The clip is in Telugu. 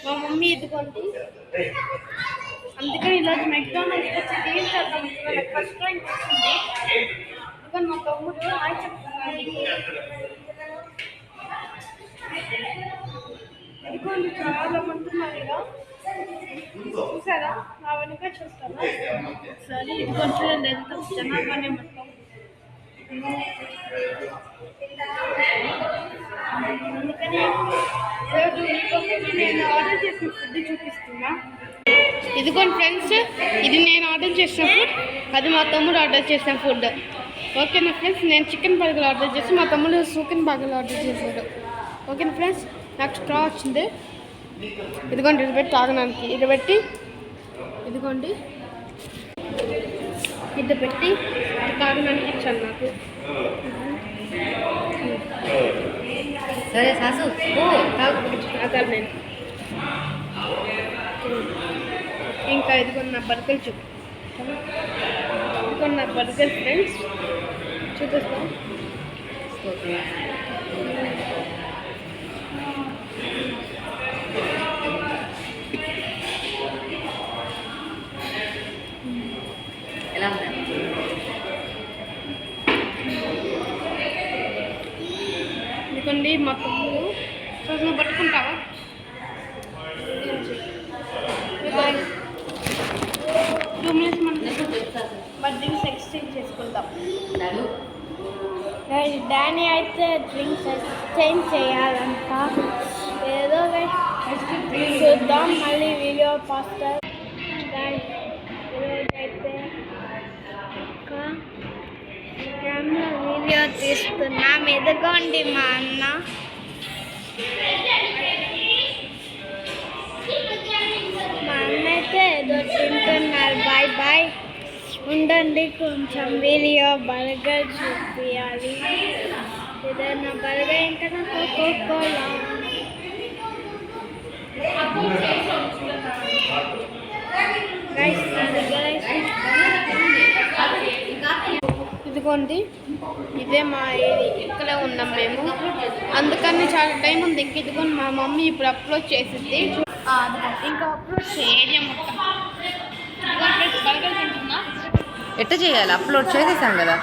మా మమ్మీ ఇదిగోండి, అందుకని ఈరోజు మెక్డానల్డ్స్కి వచ్చి ఏం చేద్దాం నాకు ఫస్ట్ టైం వచ్చింది. ఇదిగోని మా తమ్ముడు హాయ్ చెప్తున్నాను. ఇదిగోండి చాలా మంది ఉన్నారు ఇలా, చూసారా? నా వెనుక చూస్తారా సరే? ఇదిగోండి చూడండి ఎంత జనాభానే మొత్తం. అందుకని నేను ఆర్డర్ చేసిన ఫుడ్ చూపిస్తున్నా. ఇదిగోండి ఫ్రెండ్స్, ఇది నేను ఆర్డర్ చేసిన ఫుడ్, అది మా తమ్ముడు ఆర్డర్ చేసిన ఫుడ్. ఓకేనా ఫ్రెండ్స్? నేను చికెన్ బర్గర్ ఆర్డర్ చేసి మా తమ్ముడు చికెన్ బర్గర్ ఆర్డర్ చేశాడు. ఓకేనా ఫ్రెండ్స్? నాకు స్ట్రా వచ్చింది. ఇదిగోండి ఇది పెట్టి తాగడానికి, ఇది పెట్టి ఇదిగోండి ఇది పెట్టి తాగడానికి ఇచ్చాను నాకు. సరే సాసు తాగాలి నేను. ఇంకా ఇదిగోండి నా బర్గర్ చూపు, ఇదిగోండి నా బర్గర్ ఫ్రెండ్స్ చూపిస్తాం. ఎలా ఉంది? ఇదిగోండి మా తమ్ముడు నువ్వు పట్టుకుంటావా? టూ మినిట్స్ మనం డ్రింక్స్ ఎక్స్చేంజ్ చేసుకుంటాం. డానీ అయితే డ్రింక్స్ ఎక్స్చేంజ్ చేయాలంట. ఏదో చూద్దాం మళ్ళీ వీడియో పాస్టర్. ఈరోజైతే కెమెరా వీడియో తీస్తున్నాం. ఎదుగోండి మా అన్న. మా అన్న అయితే ఏదో తింటున్నారు. బాయ్ బాయ్, ఉండండి కొంచెం వీడియో బర్గర్ చూపించాలి. ఏదైనా బర్గర్ ఇంకా కోకోకోలా. ఇదిగోండి ఇదే మా ఏరియా, ఇక్కడే ఉన్నాం మేము. అందుకని చాలా టైం ఉంది. ఇంక ఇదిగోండి మా మమ్మీ ఇప్పుడు అప్లోడ్ చేసింది. ఇంకా అప్లోడ్ ఏరియా మొత్తం ఎట్ట చేయాలి? అప్లోడ్ చేసేసాం కదా.